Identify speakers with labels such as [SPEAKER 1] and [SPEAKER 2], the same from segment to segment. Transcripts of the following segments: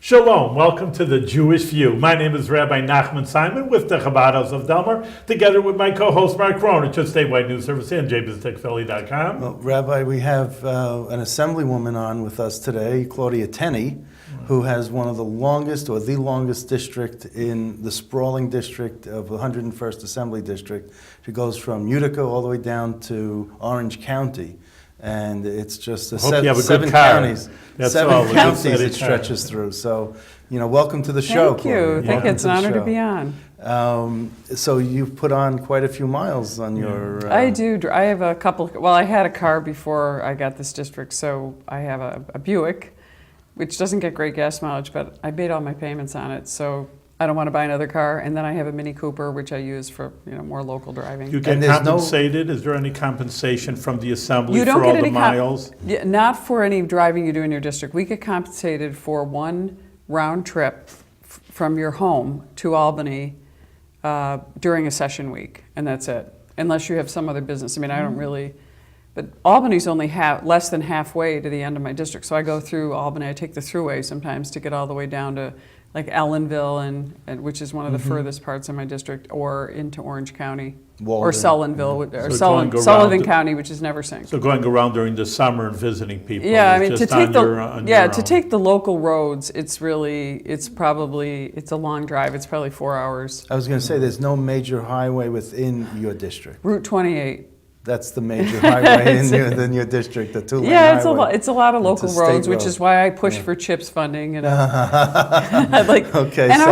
[SPEAKER 1] Shalom, welcome to the Jewish View. My name is Rabbi Nachman Simon with the Chabad House of Delmar, together with my co-host Mark Cronin, just Statewide News Service and jbiztechphilly.com.
[SPEAKER 2] Well, Rabbi, we have an Assemblywoman on with us today, Claudia Tenney, who has one of the longest, or the longest district in the sprawling district of the 101st Assembly District. She goes from Utica all the way down to Orange County. And it's just seven counties.
[SPEAKER 1] That's
[SPEAKER 2] seven counties it stretches through. So, welcome to the show.
[SPEAKER 3] Thank you. Thank you. It's an honor to be on.
[SPEAKER 2] So you've put on quite a few miles on your...
[SPEAKER 3] I do. I have a couple. Well, I had a car before I got this district, so I have a Buick, which doesn't get great gas mileage, but I made all my payments on it, so I don't want to buy another car. And then I have a Mini Cooper, which I use for more local driving.
[SPEAKER 1] You get compensated? Is there any compensation from the Assembly for all the miles?
[SPEAKER 3] Yeah, not for any driving you do in your district. We get compensated for one round trip from your home to Albany during a session week, and that's it. Unless you have some other business. I mean, I don't really... But Albany's only less than halfway to the end of my district, so I go through Albany. I take the thruway sometimes to get all the way down to like Ellenville, and which is one of the furthest parts of my district, or into Orange County,
[SPEAKER 2] Walden.
[SPEAKER 3] or Sullivanville, or Sullivan County, which is never synced.
[SPEAKER 1] So going around during the summer and visiting people.
[SPEAKER 3] Yeah, I mean,
[SPEAKER 1] to take
[SPEAKER 3] to take the local roads, it's a long drive. It's probably 4 hours.
[SPEAKER 2] I was going to say, there's no major highway within your district.
[SPEAKER 3] Route 28.
[SPEAKER 2] That's the major highway in your district, the two-lane highway.
[SPEAKER 3] It's a lot of local roads, which is why I push for CHIPS funding. And our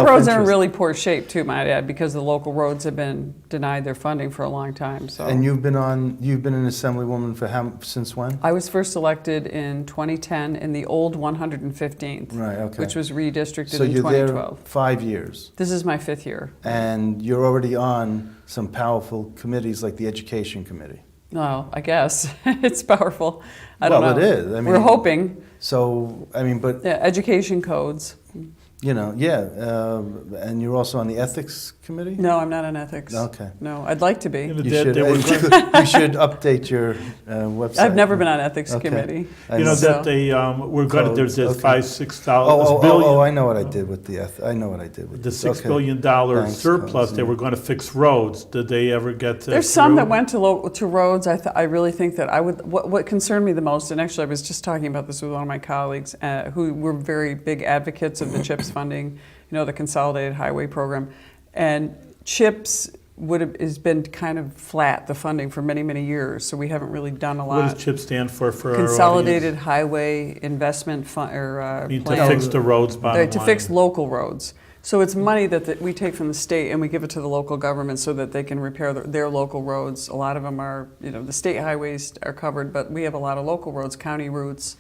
[SPEAKER 3] roads are in really poor shape too, might add, because the local roads have been denied their funding for a long time. So.
[SPEAKER 2] And you've been an Assemblywoman since when?
[SPEAKER 3] I was first elected in 2010 in the old 115th,
[SPEAKER 2] right? Okay.
[SPEAKER 3] Which was redistricted
[SPEAKER 2] in 2012.
[SPEAKER 3] So you're there
[SPEAKER 2] 5 years.
[SPEAKER 3] This is my 5th year.
[SPEAKER 2] And you're already on some powerful committees like the Education Committee.
[SPEAKER 3] Well, I guess it's powerful. I don't know.
[SPEAKER 2] Well, it is. I mean,
[SPEAKER 3] we're hoping.
[SPEAKER 2] So, I mean, but...
[SPEAKER 3] Yeah, education codes.
[SPEAKER 2] And you're also on the Ethics Committee?
[SPEAKER 3] No, I'm not on ethics.
[SPEAKER 2] Okay.
[SPEAKER 3] No, I'd like to be.
[SPEAKER 2] You should update your website.
[SPEAKER 3] I've never been on Ethics Committee.
[SPEAKER 1] There's $5-6
[SPEAKER 2] billion. I know what I did with the
[SPEAKER 1] the $6 billion surplus. They were going to fix roads. Did they ever get to?
[SPEAKER 3] There's some that went to roads. I really think that I would. What concerned me the most, and actually I was just talking about this with one of my colleagues who were very big advocates of the CHIPS funding, the Consolidated Highway Program, and CHIPS has been kind of flat, the funding, for many, many years, so we haven't really done a lot.
[SPEAKER 1] What does CHIPS stand for
[SPEAKER 3] Consolidated Highway Investment Fund, plan.
[SPEAKER 1] To fix the roads, bottom line.
[SPEAKER 3] To fix local roads. So it's money that we take from the state and we give it to the local government so that they can repair their local roads. A lot of them are, the state highways are covered, but we have a lot of local roads, county routes.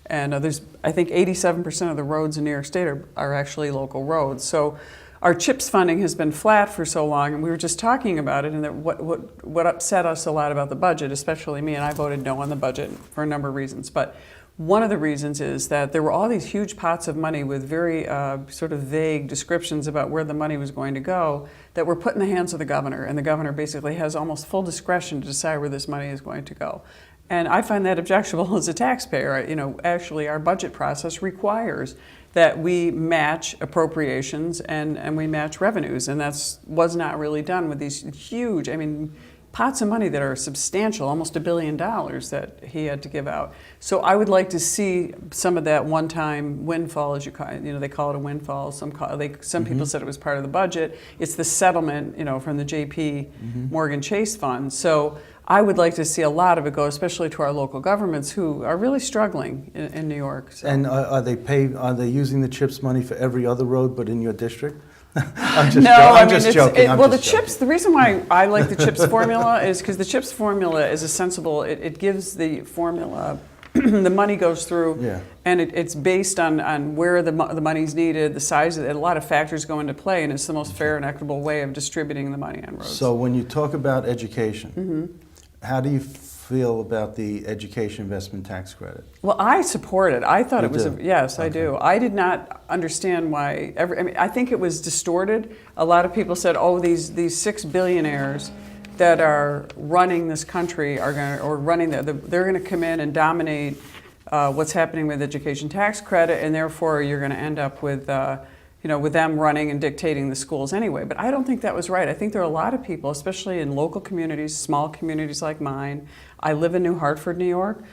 [SPEAKER 3] And I think 87% of the roads in New York State are actually local roads. So our CHIPS funding has been flat for so long, and we were just talking about it, and that what upset us a lot about the budget, especially me, and I voted no on the budget for a number of reasons, but one of the reasons is that there were all these huge pots of money with very sort of vague descriptions about where the money was going to go that were put in the hands of the governor, and the governor basically has almost full discretion to decide where this money is going to go. And I find that objectionable as a taxpayer. Actually, our budget process requires that we match appropriations and we match revenues, and was not really done with these huge, pots of money that are substantial, almost $1 billion that he had to give out. So I would like to see some of that one-time windfall, as you call it. They call it a windfall. Some people said it was part of the budget. It's the settlement, from the J.P. Morgan Chase fund. So I would like to see a lot of it go, especially to our local governments who are really struggling in New York. So.
[SPEAKER 2] And are they using the CHIPS money for every other road but in your district? I'm just joking.
[SPEAKER 3] The reason why I like the CHIPS formula is because the CHIPS formula is a sensible, it gives the formula, the money goes through, and it's based on where the money's needed, the size of it, a lot of factors go into play, and it's the most fair and equitable way of distributing the money on roads.
[SPEAKER 2] So when you talk about education, how do you feel about the education investment tax credit?
[SPEAKER 3] Well, I support it. I thought
[SPEAKER 2] You
[SPEAKER 3] it was,
[SPEAKER 2] do?
[SPEAKER 3] yes, I do. I did not understand why, I think it was distorted. A lot of people said, these 6 billionaires that are running this country they're going to come in and dominate what's happening with education tax credit, and therefore you're going to end up with, with them running and dictating the schools anyway. But I don't think that was right. I think there are a lot of people, especially in local communities, small communities like mine. I live in New Hartford, New York,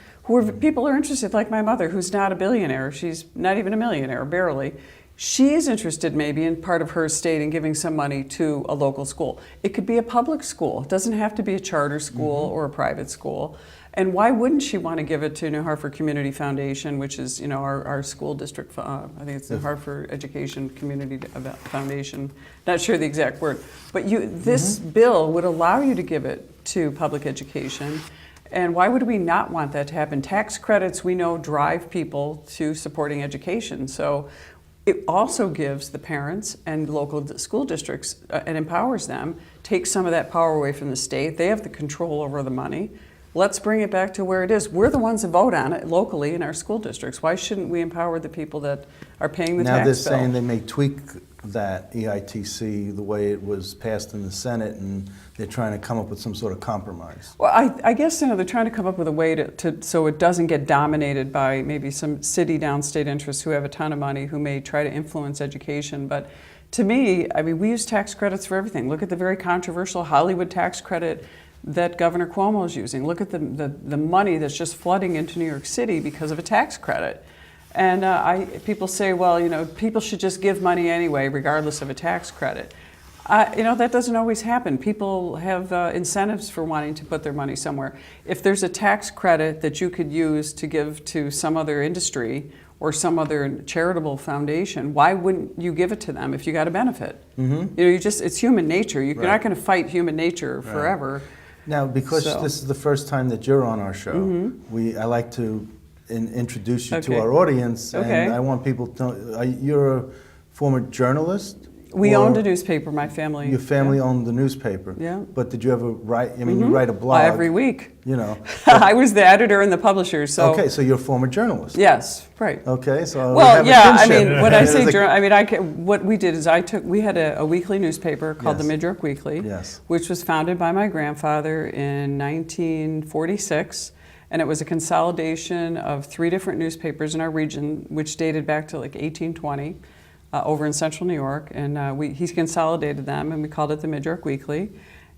[SPEAKER 3] people are interested, like my mother, who's not a billionaire. She's not even a millionaire, barely. She's interested maybe in part of her estate in giving some money to a local school. It could be a public school. It doesn't have to be a charter school or a private school. And why wouldn't she want to give it to New Hartford Community Foundation, which is, our school district, I think it's the Hartford Education Community Foundation. Not sure the exact word. But this bill would allow you to give it to public education. And why would we not want that to happen? Tax credits, we know, drive people to supporting education. So it also gives the parents and local school districts and empowers them, takes some of that power away from the state. They have the control over the money. Let's bring it back to where it is. We're the ones that vote on it locally in our school districts. Why shouldn't we empower the people that are paying the tax bill?
[SPEAKER 2] Now they're saying they may tweak that EITC the way it was passed in the Senate, and they're trying to come up with some sort of compromise.
[SPEAKER 3] Well, I guess they're trying to come up with a way to so it doesn't get dominated by maybe some city downstate interests who have a ton of money who may try to influence education. But to me, we use tax credits for everything. Look at the very controversial Hollywood tax credit that Governor Cuomo is using. Look at the money that's just flooding into New York City because of a tax credit. And people say, well, people should just give money anyway, regardless of a tax credit. That doesn't always happen. People have incentives for wanting to put their money somewhere. If there's a tax credit that you could use to give to some other industry or some other charitable foundation, why wouldn't you give it to them if you got a benefit? It's human nature. You're not going to fight human nature forever.
[SPEAKER 2] Now, because this is the first time that you're on our show, I like to introduce you to our audience, and I want people to know, you're a former journalist?
[SPEAKER 3] We owned a newspaper, my family.
[SPEAKER 2] Your family owned the newspaper?
[SPEAKER 3] Yeah.
[SPEAKER 2] But did you ever write, you write a blog?
[SPEAKER 3] Every week.
[SPEAKER 2] I
[SPEAKER 3] was the editor and the publisher, so.
[SPEAKER 2] Okay, so you're a former journalist?
[SPEAKER 3] Yes, right.
[SPEAKER 2] Okay, so
[SPEAKER 3] well, when I say what we did is we had a weekly newspaper called the Mid-York Weekly, which was founded by my grandfather in 1946. And it was a consolidation of 3 different newspapers in our region, which dated back to like 1820. Over in central New York, and he consolidated them, and we called it the Mid-York Weekly.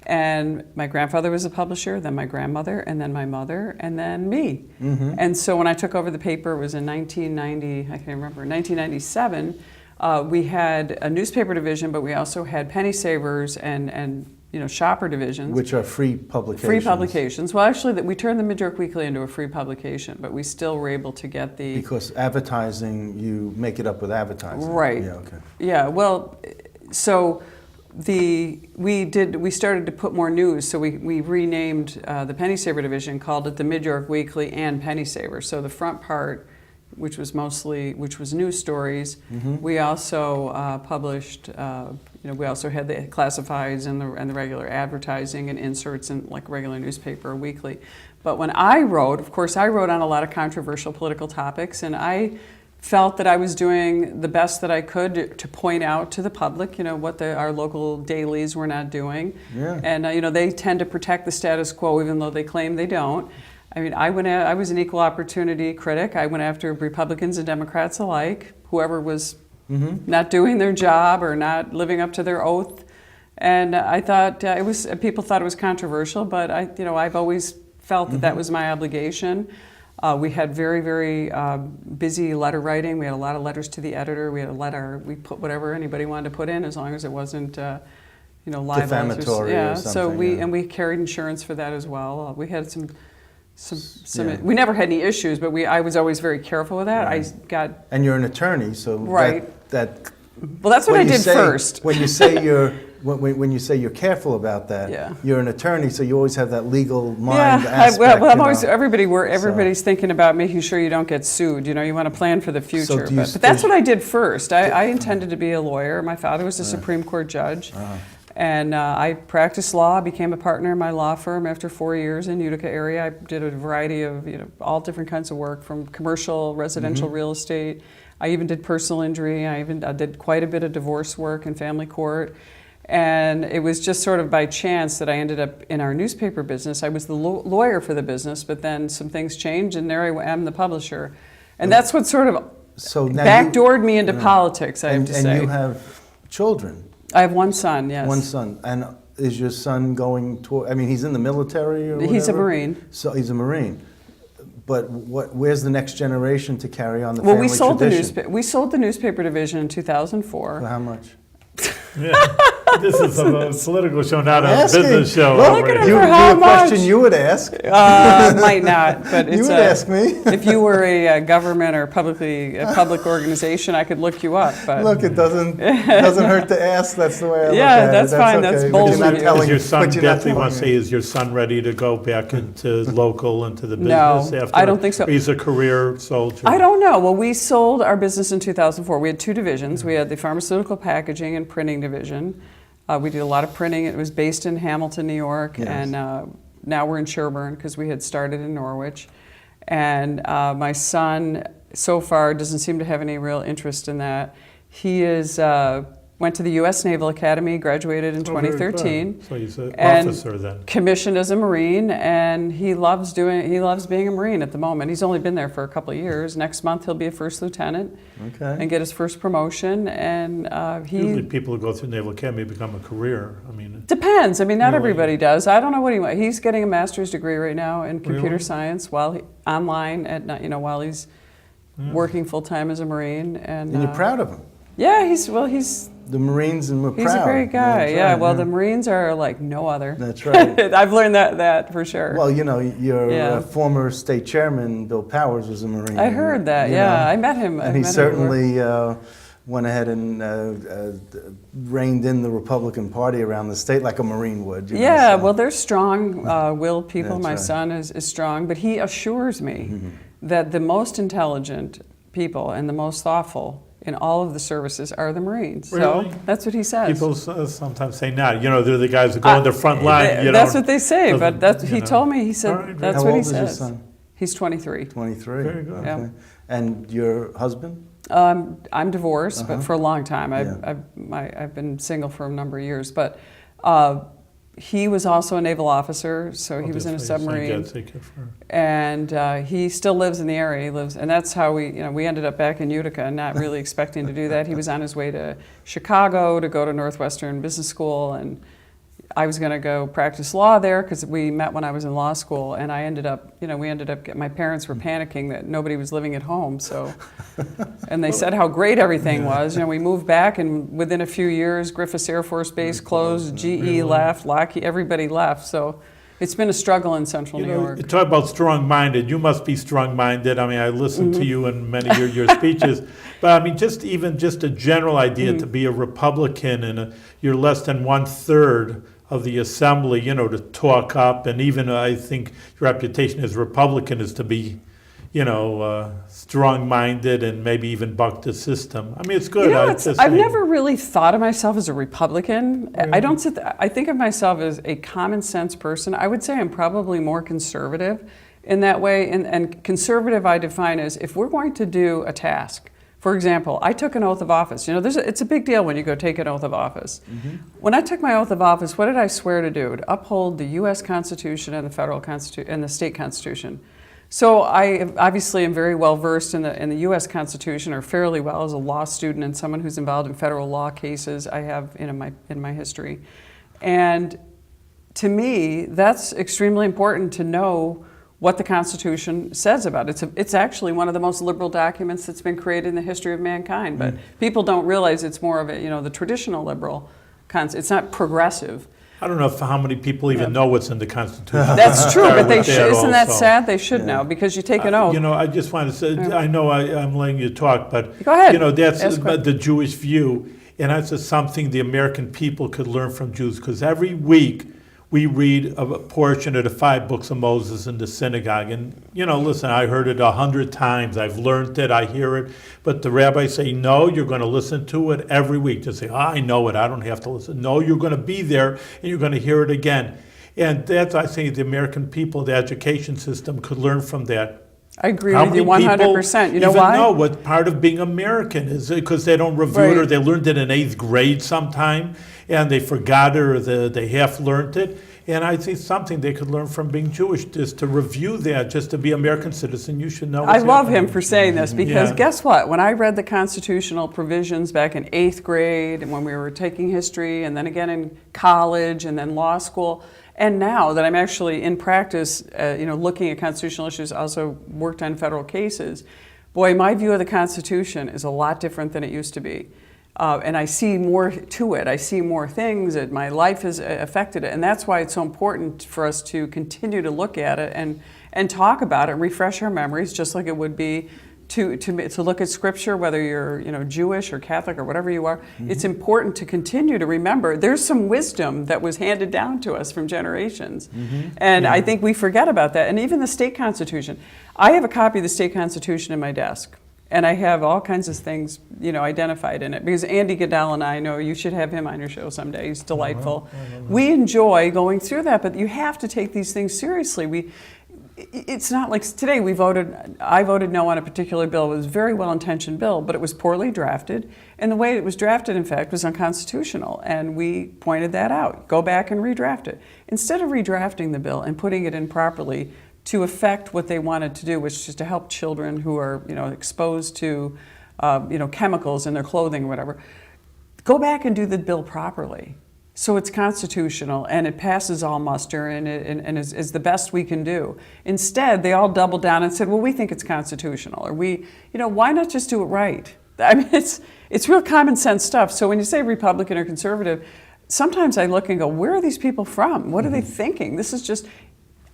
[SPEAKER 3] And my grandfather was a publisher, then my grandmother, and then my mother, and then me. And so when I took over the paper, it was in 1997, we had a newspaper division, but we also had penny savers and shopper divisions.
[SPEAKER 2] Which are free publications.
[SPEAKER 3] Free publications. Well, actually, we turned the Mid-York Weekly into a free publication, but we still were able to get the...
[SPEAKER 2] Because advertising, you make it up with advertising.
[SPEAKER 3] Right.
[SPEAKER 2] Yeah, okay.
[SPEAKER 3] Yeah, well, so we started to put more news, so we renamed the Penny Saver division, called it the Mid-York Weekly and Penny Saver. So the front part, which was news stories, we also published... we also had the classifieds and the regular advertising and inserts in like regular newspaper or weekly. But when I wrote, of course, I wrote on a lot of controversial political topics, and I felt that I was doing the best that I could to point out to the public, what our local dailies were not doing.
[SPEAKER 2] Yeah.
[SPEAKER 3] And they tend to protect the status quo, even though they claim they don't. I was an equal opportunity critic. I went after Republicans and Democrats alike, whoever was not doing their job or not living up to their oath. And I thought people thought it was controversial, but I've always felt that was my obligation. We had very, very busy letter writing. We had a lot of letters to the editor. We put whatever anybody wanted to put in, as long as it wasn't, libel.
[SPEAKER 2] Defamatory or something.
[SPEAKER 3] So we carried insurance for that as well. We had some. We never had any issues, but I was always very careful with that.
[SPEAKER 2] Right. And you're an attorney, so
[SPEAKER 3] right.
[SPEAKER 2] Well,
[SPEAKER 3] that's what I did first.
[SPEAKER 2] When you say when you say you're careful about that, you're an attorney, so you always have that legal mind aspect.
[SPEAKER 3] I'm always everybody's thinking about making sure you don't get sued. You want to plan for the future. But that's what I did first. I intended to be a lawyer. My father was a Supreme Court judge. And I practiced law, became a partner in my law firm after 4 years in Utica area. I did a variety of, all different kinds of work, from commercial, residential real estate. I even did personal injury. I did quite a bit of divorce work in family court. And it was just sort of by chance that I ended up in our newspaper business. I was the lawyer for the business, but then some things changed, and there I am, the publisher. And that's what sort of
[SPEAKER 2] So now
[SPEAKER 3] backdoored me into politics, I have to say.
[SPEAKER 2] And you have children.
[SPEAKER 3] I have one son, yes.
[SPEAKER 2] One son. And is your son going toward, I mean, he's in the military or whatever?
[SPEAKER 3] He's a Marine.
[SPEAKER 2] So he's a Marine. But where's the next generation to carry on the
[SPEAKER 3] Well,
[SPEAKER 2] family tradition?
[SPEAKER 3] we sold the newspaper division in 2004.
[SPEAKER 2] For how much?
[SPEAKER 1] Yeah. This is a political show, not a
[SPEAKER 2] Asking.
[SPEAKER 1] business show.
[SPEAKER 2] Well,
[SPEAKER 3] Look at
[SPEAKER 1] over
[SPEAKER 3] him
[SPEAKER 1] here.
[SPEAKER 3] for how
[SPEAKER 2] a question
[SPEAKER 3] much?
[SPEAKER 2] you would ask.
[SPEAKER 3] Might not, but it's
[SPEAKER 2] You would ask me.
[SPEAKER 3] If you were a government or a public organization, I could look you up. But
[SPEAKER 2] Look, it doesn't hurt to ask. That's the way I look
[SPEAKER 3] Yeah,
[SPEAKER 2] at it.
[SPEAKER 3] that's fine. That's
[SPEAKER 2] okay.
[SPEAKER 3] bold
[SPEAKER 2] But you're
[SPEAKER 3] of
[SPEAKER 2] not
[SPEAKER 3] you.
[SPEAKER 2] telling
[SPEAKER 1] Is your son,
[SPEAKER 2] but you're not
[SPEAKER 1] definitely want to
[SPEAKER 2] telling
[SPEAKER 1] say,
[SPEAKER 2] me.
[SPEAKER 1] is your son ready to go back into local, into the
[SPEAKER 3] No,
[SPEAKER 1] business after?
[SPEAKER 3] I don't think so.
[SPEAKER 1] Or he's a career soldier.
[SPEAKER 3] I don't know. Well, we sold our business in 2004. We had two divisions. We had the pharmaceutical packaging and printing division. We did a lot of printing. It was based in Hamilton, New York,
[SPEAKER 2] Yes.
[SPEAKER 3] and now we're in Sherburne because we had started in Norwich. And my son, so far, doesn't seem to have any real interest in that. He went to the U.S. Naval Academy, graduated in
[SPEAKER 1] Oh, very good.
[SPEAKER 3] 2013.
[SPEAKER 1] So he's an
[SPEAKER 3] And
[SPEAKER 1] officer then.
[SPEAKER 3] commissioned as a Marine, and he loves being a Marine at the moment. He's only been there for a couple of years. Next month he'll be a first lieutenant
[SPEAKER 2] Okay.
[SPEAKER 3] and get his first promotion. And
[SPEAKER 1] Usually
[SPEAKER 3] he
[SPEAKER 1] people who go through Naval Academy become a career. I mean,
[SPEAKER 3] depends. I mean, not
[SPEAKER 1] Really?
[SPEAKER 3] everybody does. I don't know what he wants. He's getting a master's degree right now in computer
[SPEAKER 1] Really?
[SPEAKER 3] science online at night, while he's working full time as a Marine. And
[SPEAKER 2] And you're proud of him.
[SPEAKER 3] Yeah, he's
[SPEAKER 2] The Marines, and we're proud.
[SPEAKER 3] he's a great guy.
[SPEAKER 2] That's
[SPEAKER 3] Yeah.
[SPEAKER 2] right,
[SPEAKER 3] Well, the Marines are like no other.
[SPEAKER 2] That's right.
[SPEAKER 3] I've learned that for sure.
[SPEAKER 2] Well, your
[SPEAKER 3] Yeah.
[SPEAKER 2] former state chairman, Bill Powers, was a Marine.
[SPEAKER 3] I heard that.
[SPEAKER 2] you
[SPEAKER 3] Yeah,
[SPEAKER 2] know.
[SPEAKER 3] I met him.
[SPEAKER 2] And he certainly went ahead and reined in the Republican Party around the state like a Marine would. you know,
[SPEAKER 3] Yeah,
[SPEAKER 2] so.
[SPEAKER 3] well, they're strong-willed people.
[SPEAKER 2] That's
[SPEAKER 3] My
[SPEAKER 2] right.
[SPEAKER 3] son is strong, but he assures me that the most intelligent people and the most thoughtful in all of the services are the Marines.
[SPEAKER 1] Really?
[SPEAKER 3] So that's what he says.
[SPEAKER 1] people sometimes say not. They're the guys that go on the front line.
[SPEAKER 3] That's what they say,
[SPEAKER 1] doesn't-
[SPEAKER 3] but he
[SPEAKER 1] you know.
[SPEAKER 3] told me. He said
[SPEAKER 1] All right,
[SPEAKER 3] that's
[SPEAKER 2] How
[SPEAKER 3] what
[SPEAKER 2] old
[SPEAKER 3] he
[SPEAKER 2] is your
[SPEAKER 3] says.
[SPEAKER 2] son?
[SPEAKER 3] He's 23.
[SPEAKER 2] 23.
[SPEAKER 1] Very good.
[SPEAKER 3] Yeah.
[SPEAKER 2] Okay. And your husband?
[SPEAKER 3] I'm divorced, but for a long time. I've been single for a number of years. But he was also a naval officer, so he was in a submarine. And he still lives in the area. He lives, and that's how we ended up back in Utica, not really expecting to do that. He was on his way to Chicago to go to Northwestern Business School, and I was going to go practice law there because we met when I was in law school, and my parents were panicking that nobody was living at home, so, and they said how great everything was. We moved back, and within a few years, Griffiths Air Force Base closed, GE left, Lockheed, everybody left, so it's been a struggle in central New York.
[SPEAKER 1] You talk about strong-minded. You must be strong-minded. I mean, I listened to you in many of your speeches, but I mean, just a general idea to be a Republican and you're less than 1/3 of the assembly, to talk up, and even I think your reputation as Republican is to be, strong-minded and maybe even buck the system. I mean, it's good.
[SPEAKER 3] I've never really thought of myself as a Republican. I don't I think of myself as a common sense person. I would say I'm probably more conservative in that way. And conservative I define as if we're going to do a task. For example, I took an oath of office. It's a big deal when you go take an oath of office. When I took my oath of office, what did I swear to do? To uphold the U.S. Constitution and the federal Constitution and the state Constitution. So I obviously am very well versed in the U.S. Constitution, or fairly well, as a law student and someone who's involved in federal law cases. I have in my history, and to me, that's extremely important to know what the Constitution says about it. It's actually one of the most liberal documents that's been created in the history of mankind. But people don't realize it's more of the traditional liberal it's not progressive.
[SPEAKER 1] I don't know how many people even know what's in the Constitution.
[SPEAKER 3] That's true, but they
[SPEAKER 1] With
[SPEAKER 3] should. Isn't that
[SPEAKER 1] also.
[SPEAKER 3] sad? They should know, because you take an oath.
[SPEAKER 1] I just want to say, I know I'm letting you talk, but
[SPEAKER 3] Go ahead.
[SPEAKER 1] That's
[SPEAKER 3] Ask questions.
[SPEAKER 1] the Jewish view, and that's just something the American people could learn from Jews, because every week we read a portion of the 5 books of Moses in the synagogue, and listen, I heard it 100 times. I've learned it. I hear it, but the rabbis say, no, you're going to listen to it every week. Just say, I know it. I don't have to listen. No, you're going to be there, and you're going to hear it again. And that's, I think, the American people, the education system could learn from that.
[SPEAKER 3] I agree
[SPEAKER 1] How
[SPEAKER 3] with you
[SPEAKER 1] many
[SPEAKER 3] 100%. You
[SPEAKER 1] people
[SPEAKER 3] know why?
[SPEAKER 1] even know what part of being American is? Because they don't review it, or
[SPEAKER 3] Right.
[SPEAKER 1] they learned it in 8th grade sometime, and they forgot it, or they half learned it. And I think something they could learn from being Jewish is to review that, just to be American citizen. You should know.
[SPEAKER 3] I
[SPEAKER 1] What's
[SPEAKER 3] love
[SPEAKER 1] happening.
[SPEAKER 3] him for saying this because
[SPEAKER 1] Yeah.
[SPEAKER 3] guess what? When I read the constitutional provisions back in 8th grade and when we were taking history and then again in college and then law school, and now that I'm actually in practice, looking at constitutional issues, also worked on federal cases, boy, my view of the Constitution is a lot different than it used to be. And I see more to it. I see more things. My life has affected it. And that's why it's so important for us to continue to look at it and talk about it and refresh our memories, just like it would be to look at Scripture, whether you're Jewish or Catholic or whatever you are. Mm-hmm. It's important to continue to remember there's some wisdom that was handed down to us from generations. Mm-hmm. And I think we forget about that. And even the state constitution. I have a copy of the state constitution in my desk. And I have all kinds of things, identified in it. Because Andy Goodell and I know you should have him on your show someday. He's delightful. We enjoy going through that, but you have to take these things seriously. It's not like today I voted no on a particular bill. It was a very well-intentioned bill, but it was poorly drafted. And the way it was drafted, in fact, was unconstitutional. And we pointed that out. Go back and redraft it. Instead of redrafting the bill and putting it in properly, to affect what they wanted to do, which is to help children who are, exposed to, chemicals in their clothing or whatever. Go back and do the bill properly, so it's constitutional and it passes all muster and is the best we can do. Instead, they all doubled down and said, "Well, we think it's constitutional," or why not just do it right? I mean, it's real common sense stuff. So when you say Republican or conservative, sometimes I look and go, "Where are these people from? What are they thinking?" This is just.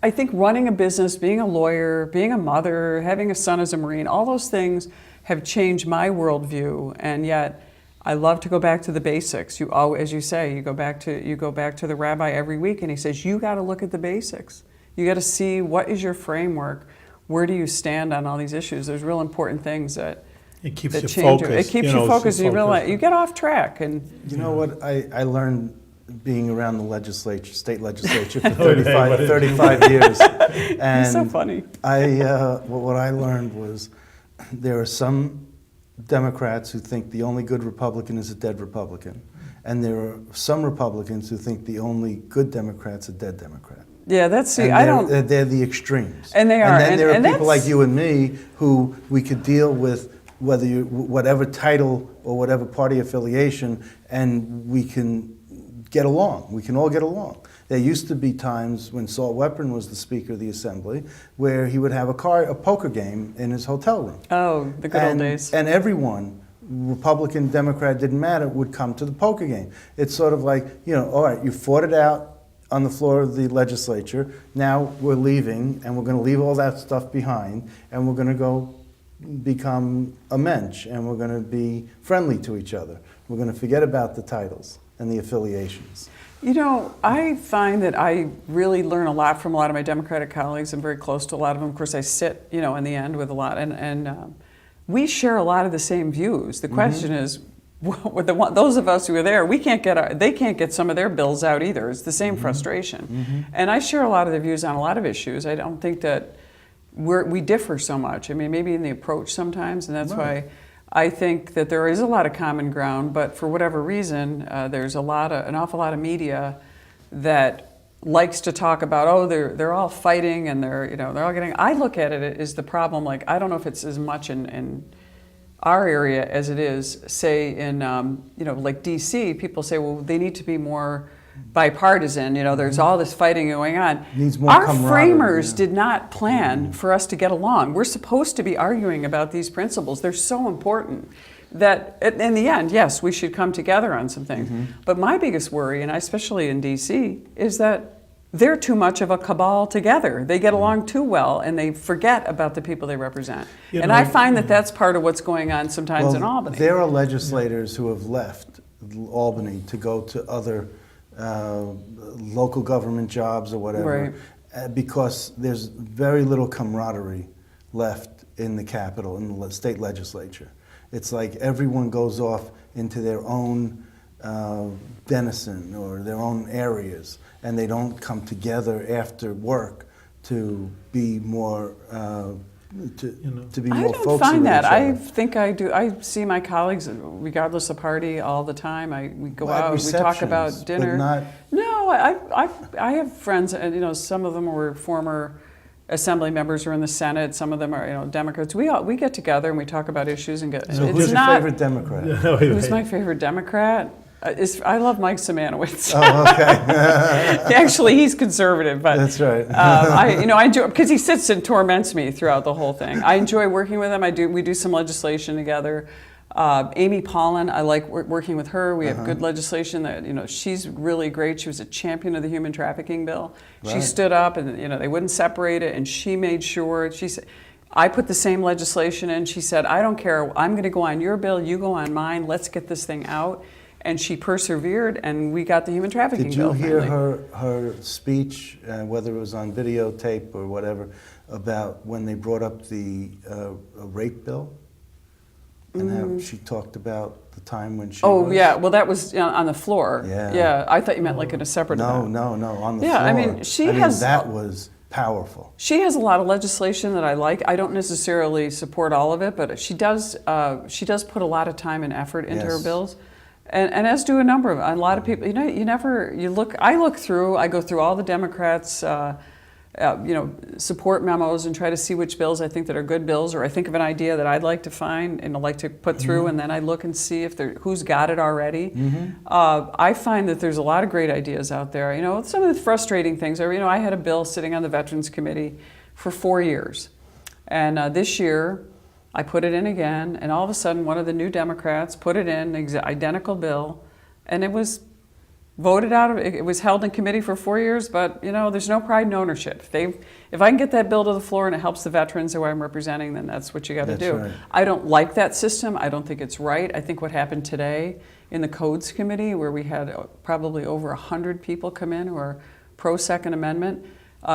[SPEAKER 3] I think running a business, being a lawyer, being a mother, having a son as a Marine, all those things have changed my worldview. And yet, I love to go back to the basics. As you say, you go back to the rabbi every week, and he says, you got to look at the basics. You got to see what is your framework. Where do you stand on all these issues? There's real important things that
[SPEAKER 1] It keeps
[SPEAKER 3] that
[SPEAKER 1] you
[SPEAKER 3] change
[SPEAKER 1] focused.
[SPEAKER 3] It keeps you focused, and you realize you get off track. And
[SPEAKER 2] You know what I learned being around the state legislature for 35 years. And
[SPEAKER 3] it's so funny.
[SPEAKER 2] What I learned was there are some Democrats who think the only good Republican is a dead Republican. And there are some Republicans who think the only good Democrat's a dead Democrat.
[SPEAKER 3] Yeah,
[SPEAKER 2] They're the extremes.
[SPEAKER 3] And they are.
[SPEAKER 2] And then there are
[SPEAKER 3] and
[SPEAKER 2] people like you and me who we could deal with whatever title or whatever party affiliation, and we can get along. We can all get along. There used to be times when Salt Weprin was the Speaker of the Assembly where he would have a poker game in his hotel room.
[SPEAKER 3] Oh, the good old days.
[SPEAKER 2] And everyone, Republican, Democrat, didn't matter, would come to the poker game. It's sort of like, all right, you fought it out on the floor of the legislature. Now we're leaving, and we're going to leave all that stuff behind, and we're going to go become a mensch, and we're going to be friendly to each other. We're going to forget about the titles and the affiliations.
[SPEAKER 3] I find that I really learn a lot from a lot of my Democratic colleagues. I'm very close to a lot of them. Of course, I sit, in the end with a lot, and we share a lot of the same views. The question is, with those of us who are there, they can't get some of their bills out either. It's the same frustration. And I share a lot of their views on a lot of issues. I don't think that we differ so much. I mean, maybe in the approach sometimes, and that's why I think that there is a lot of common ground, but for whatever reason, there's an awful lot of media that likes to talk about, they're all fighting and they're all getting. I look at it as the problem. Like, I don't know if it's as much in our area as it is, say in like DC. People say, well, they need to be more bipartisan. There's all this fighting going on.
[SPEAKER 2] Needs more
[SPEAKER 3] Our
[SPEAKER 2] camaraderie,
[SPEAKER 3] framers did not plan for us to get along. We're supposed to be arguing about these principles. They're so important that in the end, yes, we should come together on some things. But my biggest worry, and especially in DC, is that they're too much of a cabal together. They get along too well, and they forget about the people they represent. I find that that's part of what's going on sometimes in Albany.
[SPEAKER 2] There are legislators who have left Albany to go to other local government jobs or whatever, because there's very little camaraderie left in the Capitol, in the state legislature. It's like everyone goes off into their own denizen or their own areas, and they don't come together after work to be more to be
[SPEAKER 3] I
[SPEAKER 2] more
[SPEAKER 3] don't
[SPEAKER 2] folksy
[SPEAKER 3] find
[SPEAKER 2] with
[SPEAKER 3] that.
[SPEAKER 2] each
[SPEAKER 3] I
[SPEAKER 2] other.
[SPEAKER 3] think I do. I see my colleagues, regardless of party, all the time. We go
[SPEAKER 2] Well, at
[SPEAKER 3] out, we talk
[SPEAKER 2] receptions,
[SPEAKER 3] about dinner.
[SPEAKER 2] but not.
[SPEAKER 3] No, I have friends, and some of them were former assembly members or in the Senate. Some of them are Democrats. We get together and we talk about issues and get.
[SPEAKER 2] So
[SPEAKER 3] it's
[SPEAKER 2] who's your
[SPEAKER 3] not,
[SPEAKER 2] favorite Democrat?
[SPEAKER 3] Who's my favorite Democrat? I love Mike Simanowicz.
[SPEAKER 2] Oh, okay.
[SPEAKER 3] Actually, he's conservative, but
[SPEAKER 2] That's right.
[SPEAKER 3] I enjoy because he sits and torments me throughout the whole thing. I enjoy working with him. We do some legislation together. Amy Paulin, I like working with her. We have good legislation that she's really great. She was a champion of the human trafficking bill. She
[SPEAKER 2] Right.
[SPEAKER 3] stood up and they wouldn't separate it, and she made sure. She said, I put the same legislation in. She said, I don't care. I'm going to go on your bill. You go on mine. Let's get this thing out. And she persevered, and we got the human trafficking
[SPEAKER 2] Did you
[SPEAKER 3] bill.
[SPEAKER 2] hear
[SPEAKER 3] finally.
[SPEAKER 2] her speech, whether it was on videotape or whatever, about when they brought up the rape bill? And how she talked about the time when she
[SPEAKER 3] Oh,
[SPEAKER 2] was?
[SPEAKER 3] yeah. Well, that was on the floor.
[SPEAKER 2] Yeah.
[SPEAKER 3] Yeah. I thought you meant like in a separate
[SPEAKER 2] No,
[SPEAKER 3] event.
[SPEAKER 2] no, on the
[SPEAKER 3] Yeah,
[SPEAKER 2] floor.
[SPEAKER 3] I mean, she has-
[SPEAKER 2] that was powerful.
[SPEAKER 3] She has a lot of legislation that I like. I don't necessarily support all of it, but she does put a lot of time and effort into her
[SPEAKER 2] Yes.
[SPEAKER 3] bills. And as do a number of a lot of people. I go through all the Democrats' support memos and try to see which bills I think that are good bills, or I think of an idea that I'd like to find and I'd like to put through, and then I look and see if who's got it already. I find that there's a lot of great ideas out there. Some of the frustrating things are, I had a bill sitting on the Veterans Committee for 4 years, and this year I put it in again, and all of a sudden one of the new Democrats put it in, identical bill, and it was voted out. It was held in committee for 4 years, but there's no pride in ownership. If I can get that bill to the floor and it helps the veterans who I'm representing, then that's what you got to
[SPEAKER 2] That's
[SPEAKER 3] do.
[SPEAKER 2] right.
[SPEAKER 3] I don't like that system. I don't think it's right. I think what happened today in the Codes Committee, where we had probably over 100 people come in who are pro Second Amendment,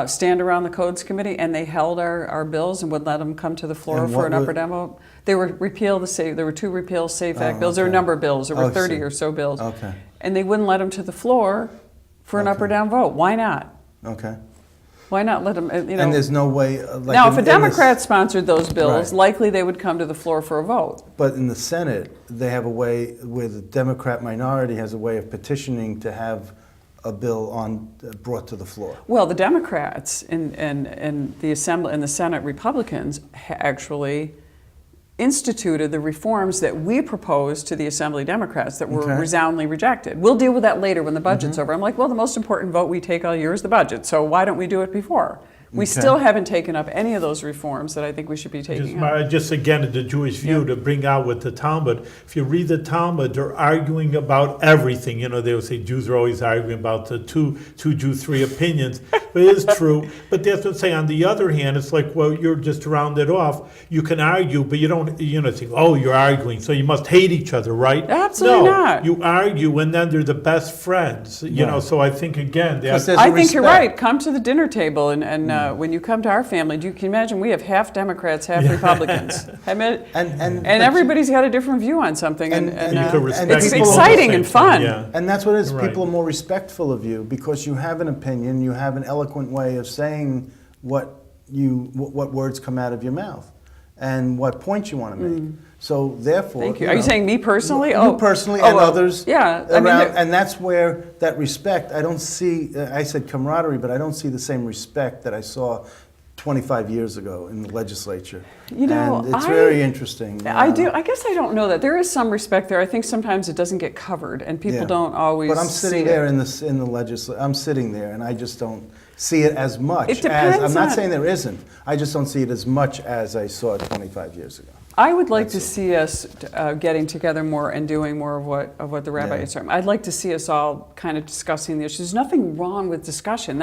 [SPEAKER 3] stand around the Codes Committee, and they held our bills and would let them come to the floor
[SPEAKER 2] And
[SPEAKER 3] for
[SPEAKER 2] what
[SPEAKER 3] an upper
[SPEAKER 2] would-
[SPEAKER 3] demo. They were there were 2 Repeal Safe Act bills. There were a
[SPEAKER 2] okay.
[SPEAKER 3] number of bills. There were
[SPEAKER 2] Oh, I
[SPEAKER 3] 30
[SPEAKER 2] see.
[SPEAKER 3] or so bills.
[SPEAKER 2] Okay.
[SPEAKER 3] And they wouldn't let them to the floor for an up or down vote. Why not?
[SPEAKER 2] Okay.
[SPEAKER 3] Why not let them,
[SPEAKER 2] And there's no way.
[SPEAKER 3] now, if a Democrat sponsored those bills,
[SPEAKER 2] Right.
[SPEAKER 3] likely they would come to the floor for a vote.
[SPEAKER 2] But in the Senate, they have a way where the Democrat minority has a way of petitioning to have a bill brought to the floor.
[SPEAKER 3] Well, the Democrats in the Assembly and the Senate Republicans actually instituted the reforms that we proposed to the Assembly Democrats that were
[SPEAKER 2] Okay.
[SPEAKER 3] resoundingly rejected. We'll deal with that later when the budget's over. I'm like, well, the most important vote we take all year is the budget, so why don't we do it before? We
[SPEAKER 2] Okay.
[SPEAKER 3] still haven't taken up any of those reforms that I think we should be taking up.
[SPEAKER 1] Just again, the Jewish view to bring out with the Talmud. If you read the Talmud, they're arguing about everything. They will say Jews are always arguing about the two Jew, 3 opinions. But it is true. But that's what I'm saying. On the other hand, it's like, well, you're just to round it off. You can argue, but you don't, think, oh, you're arguing, so you must hate each other, right?
[SPEAKER 3] Absolutely
[SPEAKER 1] no,
[SPEAKER 3] not.
[SPEAKER 1] You argue, and then they're the best friends.
[SPEAKER 2] Right.
[SPEAKER 1] So I think, again,
[SPEAKER 2] Because
[SPEAKER 1] that
[SPEAKER 2] there's
[SPEAKER 3] I
[SPEAKER 2] a
[SPEAKER 3] think you're
[SPEAKER 2] respect.
[SPEAKER 3] right. Come to the dinner table, and when you come to our family, can you imagine we have half Democrats, half Republicans,
[SPEAKER 2] And
[SPEAKER 3] and
[SPEAKER 2] but
[SPEAKER 3] everybody's got a different view on something, and
[SPEAKER 1] you can respect
[SPEAKER 3] it's
[SPEAKER 1] people at the
[SPEAKER 3] exciting
[SPEAKER 1] same
[SPEAKER 3] and
[SPEAKER 1] time,
[SPEAKER 3] fun.
[SPEAKER 1] yeah.
[SPEAKER 2] And that's what it is.
[SPEAKER 1] Right.
[SPEAKER 2] People are more respectful of you because you have an opinion, you have an eloquent way of saying what words come out of your mouth and what points you want to make. So therefore,
[SPEAKER 3] Thank you. Are you saying me personally?
[SPEAKER 2] You personally and
[SPEAKER 3] well,
[SPEAKER 2] others.
[SPEAKER 3] Yeah,
[SPEAKER 2] Around,
[SPEAKER 3] there-
[SPEAKER 2] and that's where that respect. I don't see. I said camaraderie, but I don't see the same respect that I saw 25 years ago in the legislature. And it's very interesting.
[SPEAKER 3] I do. I guess I don't know that there is some respect there. I think sometimes it doesn't get covered, and people
[SPEAKER 2] Yeah.
[SPEAKER 3] don't always.
[SPEAKER 2] But I'm sitting
[SPEAKER 3] see
[SPEAKER 2] there
[SPEAKER 3] it.
[SPEAKER 2] in the legislature. I'm sitting there, and I just don't see it as much.
[SPEAKER 3] It depends
[SPEAKER 2] I'm not
[SPEAKER 3] on-
[SPEAKER 2] saying there isn't. I just don't see it as much as I saw it 25 years ago.
[SPEAKER 3] I would like to
[SPEAKER 2] That's
[SPEAKER 3] see us getting together more and doing more of what the rabbi
[SPEAKER 2] Yeah.
[SPEAKER 3] is talking. I'd like to see us all kind of discussing the issues. There's nothing wrong with discussion.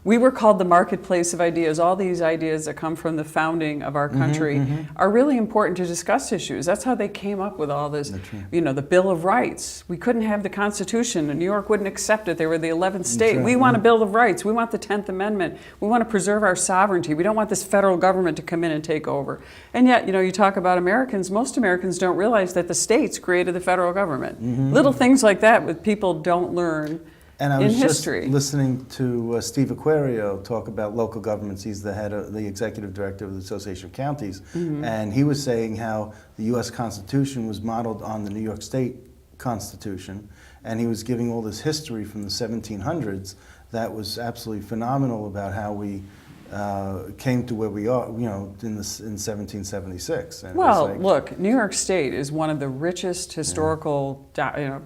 [SPEAKER 3] We were called the marketplace of ideas. All these ideas that come from the founding of our country are really important to discuss issues. That's how they came up with all this. The Bill of Rights. We couldn't have the Constitution, and New York wouldn't accept it. They were the 11th state.
[SPEAKER 2] right,
[SPEAKER 3] We want a Bill of Rights. We want the 10th Amendment. We want to preserve our sovereignty. We don't want this federal government to come in and take over. And yet, you talk about Americans. Most Americans don't realize that the states created the federal government. Little things like that, with people don't learn
[SPEAKER 2] And I
[SPEAKER 3] in
[SPEAKER 2] was just
[SPEAKER 3] history.
[SPEAKER 2] listening to Steve Aquario talk about local governments. He's the executive director of the Association of Counties, and he was saying how the U.S. Constitution was modeled on the New York State Constitution, and he was giving all this history from the 1700s that was absolutely phenomenal about how we came to where we are, in 1776. And it was
[SPEAKER 3] Well,
[SPEAKER 2] like,
[SPEAKER 3] look, New York State is one of the richest historical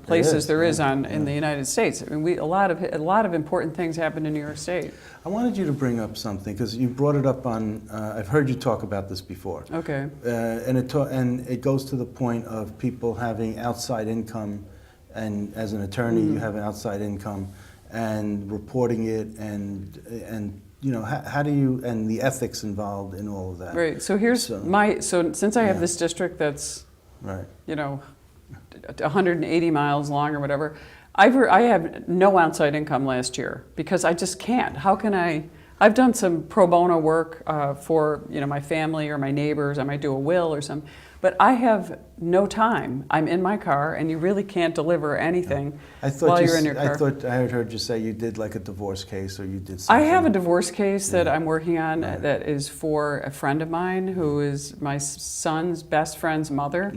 [SPEAKER 3] places there is in the United States. I mean, a lot of important things happened in New York State.
[SPEAKER 2] I wanted you to bring up something because you brought it up on. I've heard you talk about this before.
[SPEAKER 3] Okay.
[SPEAKER 2] And it goes to the point of people having outside income, and as an attorney, you have an outside income, and reporting it, and how do you, and the ethics involved in all of that.
[SPEAKER 3] Right. So here's so since I have this district that's
[SPEAKER 2] right,
[SPEAKER 3] 180 miles long or whatever, I have no outside income last year because I just can't. How can I? I've done some pro bono work for my family or my neighbors. I might do a will or something, but I have no time. I'm in my car, and you really can't deliver anything while you're in your car.
[SPEAKER 2] I thought I had heard you say you did like a divorce case, or you did something.
[SPEAKER 3] I have a divorce case that I'm working on that is for a friend of mine who is my son's best friend's mother.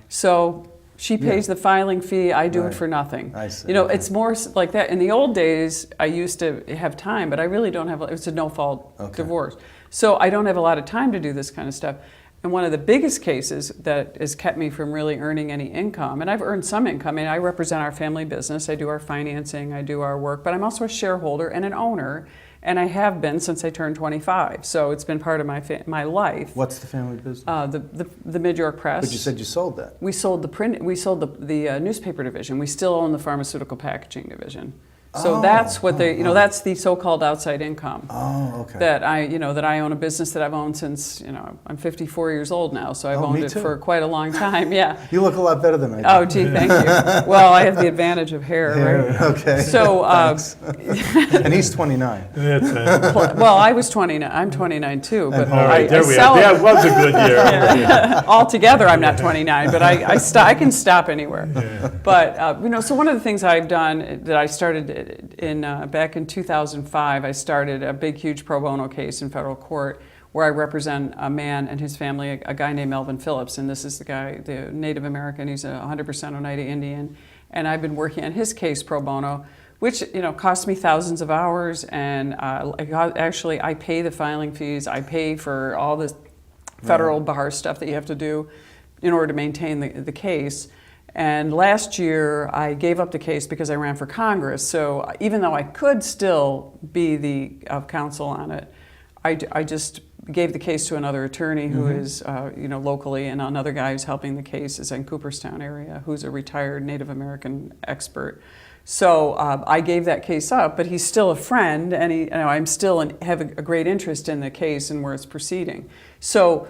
[SPEAKER 3] So she pays the filing fee. I do it for nothing.
[SPEAKER 2] I see.
[SPEAKER 3] It's more like that. In the old days, I used to have time, but I really don't have. It's a no-fault divorce, so I don't have a lot of time to do this kind of stuff. And one of the biggest cases that has kept me from really earning any income, and I've earned some income. I represent our family business. I do our financing. I do our work, but I'm also a shareholder and an owner. And I have been since I turned 25, so it's been part of my life.
[SPEAKER 2] What's the family business?
[SPEAKER 3] The Mid-York Press.
[SPEAKER 2] But you said you sold that.
[SPEAKER 3] We sold the print. We sold the newspaper division. We still own the pharmaceutical packaging division. So that's what that's the so-called outside income.
[SPEAKER 2] Oh, okay.
[SPEAKER 3] That I own a business that I've owned since I'm 54 years old now. So I've owned it for quite a long time. Yeah.
[SPEAKER 2] You look a lot better than I do.
[SPEAKER 3] Oh, gee, thank you. Well, I have the advantage of hair, right?
[SPEAKER 2] Okay.
[SPEAKER 3] So,
[SPEAKER 2] and he's 29.
[SPEAKER 1] That's right.
[SPEAKER 3] well, I was 29. I'm 29 too, but
[SPEAKER 1] All right, there we
[SPEAKER 3] sell
[SPEAKER 1] are.
[SPEAKER 3] it.
[SPEAKER 1] That was a good year.
[SPEAKER 3] Altogether, I'm not 29, but I can stop anywhere.
[SPEAKER 1] Yeah.
[SPEAKER 3] But so one of the things I've done that I started back in 2005, I started a big, huge pro bono case in federal court where I represent a man and his family, a guy named Melvin Phillips, and this is the guy, the Native American. He's a 100% Oneida Indian, and I've been working on his case pro bono, which cost me thousands of hours, and actually I pay the filing fees, I pay for all the federal bar stuff that you have to do in order to maintain the case. And last year I gave up the case because I ran for Congress. So even though I could still be the counsel on it, I just gave the case to another attorney who is locally, and another guy who's helping the case is in Cooperstown area, who's a retired Native American expert. So I gave that case up, but he's still a friend, and I'm still have a great interest in the case and where it's proceeding. So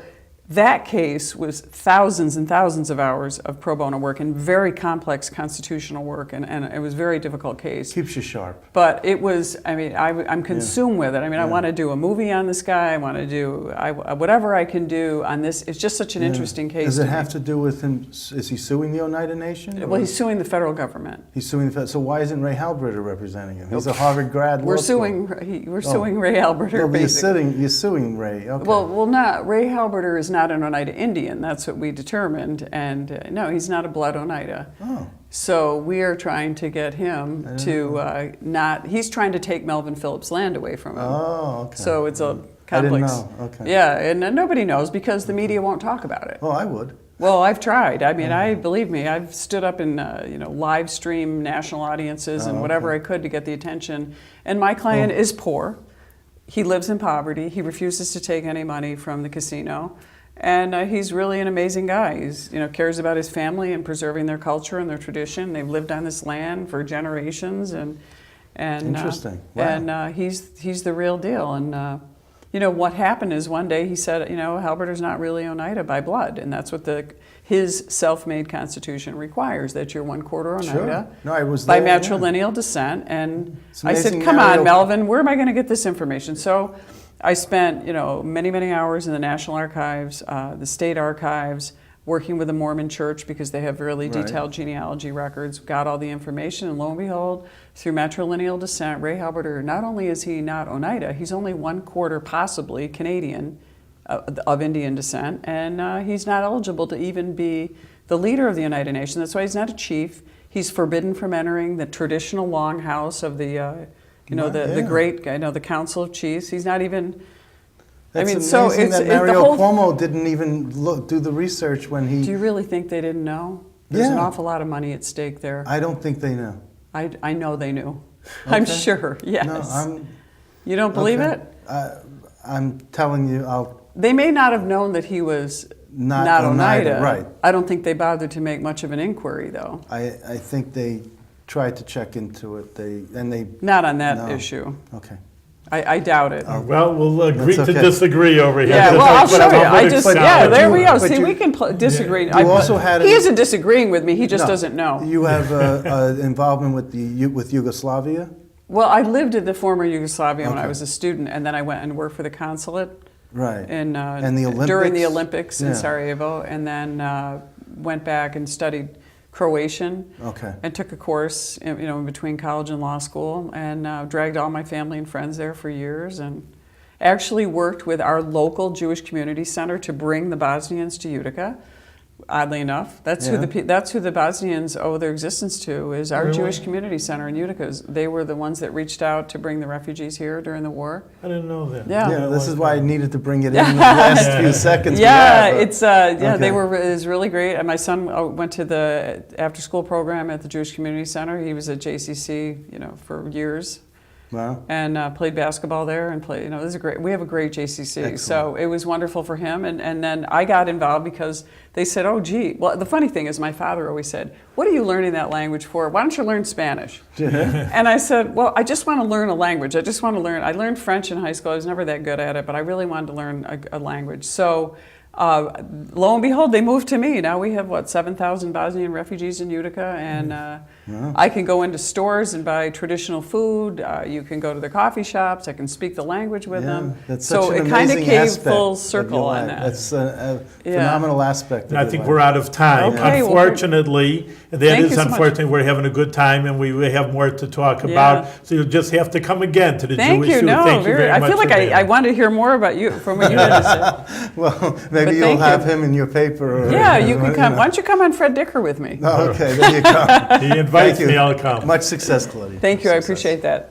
[SPEAKER 3] that case was thousands and thousands of hours of pro bono work and very complex constitutional work, and it was a very difficult case.
[SPEAKER 2] Keeps you sharp.
[SPEAKER 3] But it was, I'm consumed with it. I want to do a movie on this guy. I want to do whatever I can do on this. It's just such an interesting case.
[SPEAKER 2] Does it have to do with him? Is he suing the Oneida Nation?
[SPEAKER 3] Well, he's suing the federal government.
[SPEAKER 2] He's suing the federal. So why isn't Ray Halberter representing him? He's a Harvard grad.
[SPEAKER 3] We're suing Ray Halberter.
[SPEAKER 2] No, but
[SPEAKER 3] basically.
[SPEAKER 2] you're suing Ray. Okay.
[SPEAKER 3] Well, not Ray Halberter is not an Oneida Indian. That's what we determined, and no, he's not a blood Oneida.
[SPEAKER 2] Oh.
[SPEAKER 3] So we are trying to get him to not. He's trying to take Melvin Phillips' land away from him.
[SPEAKER 2] Oh, okay.
[SPEAKER 3] So it's a complex.
[SPEAKER 2] I didn't know. Okay.
[SPEAKER 3] Yeah, and nobody knows because the media won't talk about it.
[SPEAKER 2] Oh, I would.
[SPEAKER 3] Well, I've tried. Believe me, I've stood up in live stream national audiences and whatever I could to get the attention. And my client is poor. He lives in poverty. He refuses to take any money from the casino. And he's really an amazing guy. He's cares about his family and preserving their culture and their tradition. They've lived on this land for generations, and
[SPEAKER 2] interesting. Wow.
[SPEAKER 3] And he's the real deal. And what happened is one day he said, Halberter's not really Oneida by blood, and that's what his self-made constitution requires, that you're 1/4 Oneida.
[SPEAKER 2] Sure. No, I was
[SPEAKER 3] by
[SPEAKER 2] there,
[SPEAKER 3] matrilineal descent. And
[SPEAKER 2] It's
[SPEAKER 3] I said,
[SPEAKER 2] amazing
[SPEAKER 3] come
[SPEAKER 2] how
[SPEAKER 3] on, Melvin, where am I going to get this information? So I spent, many, many hours in the National Archives, the state archives. working with the Mormon church because they have really
[SPEAKER 2] Right.
[SPEAKER 3] detailed genealogy records, got all the information, and lo and behold, through matrilineal descent, Ray Halberter, not only is he not Oneida, he's only 1/4 possibly Canadian of Indian descent, and he's not eligible to even be the leader of the Oneida Nation. That's why he's not a chief. He's forbidden from entering the traditional longhouse of the, the great, the Council of Chiefs. He's not even.
[SPEAKER 2] That's
[SPEAKER 3] I mean,
[SPEAKER 2] amazing
[SPEAKER 3] so it's
[SPEAKER 2] that
[SPEAKER 3] the
[SPEAKER 2] Mario
[SPEAKER 3] whole.
[SPEAKER 2] Cuomo didn't even do the research when he.
[SPEAKER 3] Do you really think they didn't know? There's an
[SPEAKER 2] Yeah.
[SPEAKER 3] awful lot of money at stake there.
[SPEAKER 2] I don't think they know.
[SPEAKER 3] I know they knew. I'm
[SPEAKER 2] Okay.
[SPEAKER 3] sure. Yes.
[SPEAKER 2] No,
[SPEAKER 3] You don't believe
[SPEAKER 2] okay.
[SPEAKER 3] it?
[SPEAKER 2] I'm telling you,
[SPEAKER 3] They may not have known that he was
[SPEAKER 2] Not Oneida, right.
[SPEAKER 3] I don't think they bothered to make much of an inquiry, though.
[SPEAKER 2] I think they tried to check into it. They
[SPEAKER 3] Not on that
[SPEAKER 2] No.
[SPEAKER 3] issue.
[SPEAKER 2] okay.
[SPEAKER 3] I doubt it.
[SPEAKER 1] Well, we'll agree
[SPEAKER 2] That's
[SPEAKER 1] to
[SPEAKER 2] okay.
[SPEAKER 1] disagree over here.
[SPEAKER 3] Yeah, well, I'll
[SPEAKER 1] But
[SPEAKER 3] show you.
[SPEAKER 1] I'm
[SPEAKER 3] I
[SPEAKER 1] gonna
[SPEAKER 3] just,
[SPEAKER 1] accept
[SPEAKER 3] yeah,
[SPEAKER 1] it.
[SPEAKER 3] there we go.
[SPEAKER 2] But
[SPEAKER 3] See,
[SPEAKER 2] you-
[SPEAKER 3] we can disagree.
[SPEAKER 2] You also had
[SPEAKER 3] he
[SPEAKER 2] an-
[SPEAKER 3] isn't disagreeing with me. He just
[SPEAKER 2] No.
[SPEAKER 3] doesn't know.
[SPEAKER 2] You have involvement with with Yugoslavia.
[SPEAKER 3] Well, I lived in the former Yugoslavia when I
[SPEAKER 2] Okay.
[SPEAKER 3] was a student, and then I went and worked for the consulate
[SPEAKER 2] Right.
[SPEAKER 3] in,
[SPEAKER 2] And the
[SPEAKER 3] during the
[SPEAKER 2] Olympics?
[SPEAKER 3] Olympics in
[SPEAKER 2] Yeah.
[SPEAKER 3] Sarajevo, and then went back and studied Croatian.
[SPEAKER 2] Okay.
[SPEAKER 3] And took a course, in between college and law school, and dragged all my family and friends there for years, and actually worked with our local Jewish community center to bring the Bosnians to Utica. Oddly enough, that's
[SPEAKER 2] Yeah.
[SPEAKER 3] that's who the Bosnians owe their existence to. Is our
[SPEAKER 1] Really?
[SPEAKER 3] Jewish community center in Utica. They were the ones that reached out to bring the refugees here during the war.
[SPEAKER 1] I didn't know that.
[SPEAKER 3] Yeah.
[SPEAKER 2] Yeah, this is why I needed to bring it in the last
[SPEAKER 1] Yeah.
[SPEAKER 2] few seconds. we
[SPEAKER 3] Yeah,
[SPEAKER 2] have,
[SPEAKER 3] it's
[SPEAKER 2] okay.
[SPEAKER 3] they were. It was really great. And my son went to the after-school program at the Jewish Community Center. He was at JCC, for years,
[SPEAKER 2] Wow.
[SPEAKER 3] and played basketball there. And played. This is great. We have a great JCC,
[SPEAKER 2] Excellent.
[SPEAKER 3] so it was wonderful for him. And then I got involved because they said, "Oh, gee." Well, the funny thing is, my father always said, "What are you learning that language for? Why don't you learn Spanish?" And I said, "Well, I just want to learn a language. I just want to learn." I learned French in high school. I was never that good at it, but I really wanted to learn a language. So, lo and behold, they moved to me. Now we have 7,000 Bosnian refugees in Utica, and I can go into stores and buy traditional food. You can go to the coffee shops. I can speak the language with them.
[SPEAKER 2] That's
[SPEAKER 3] so
[SPEAKER 2] such an
[SPEAKER 3] it kind of
[SPEAKER 2] amazing
[SPEAKER 3] came
[SPEAKER 2] aspect
[SPEAKER 3] full
[SPEAKER 2] of
[SPEAKER 3] circle
[SPEAKER 2] your
[SPEAKER 3] on
[SPEAKER 2] life.
[SPEAKER 3] that.
[SPEAKER 2] That's a
[SPEAKER 3] Yeah.
[SPEAKER 2] phenomenal aspect.
[SPEAKER 1] And I think we're out of time.
[SPEAKER 3] Okay, well,
[SPEAKER 1] Unfortunately, that
[SPEAKER 3] thank
[SPEAKER 1] is
[SPEAKER 3] you so much.
[SPEAKER 1] unfortunately, we're having a good time and we have more to talk
[SPEAKER 3] Yeah.
[SPEAKER 1] about. So you'll just have to come again to the
[SPEAKER 3] Thank
[SPEAKER 1] Jewish
[SPEAKER 3] you.
[SPEAKER 1] Food.
[SPEAKER 3] No,
[SPEAKER 1] Thank you very
[SPEAKER 3] I
[SPEAKER 1] much
[SPEAKER 3] feel like
[SPEAKER 1] for being
[SPEAKER 3] I
[SPEAKER 1] here.
[SPEAKER 3] wanted to hear more about you from what you had to say.
[SPEAKER 2] Well, maybe
[SPEAKER 3] But
[SPEAKER 2] you'll
[SPEAKER 3] thank
[SPEAKER 2] have
[SPEAKER 3] you.
[SPEAKER 2] him in your paper. Or,
[SPEAKER 3] Yeah, you can come. Why don't you come on Fred Dicker with me?
[SPEAKER 2] Oh, okay, there you go.
[SPEAKER 1] He invites
[SPEAKER 2] Thank you.
[SPEAKER 1] me, I'll come.
[SPEAKER 2] Much success, Claudia.
[SPEAKER 3] Thank you. I
[SPEAKER 2] Success.
[SPEAKER 3] appreciate that.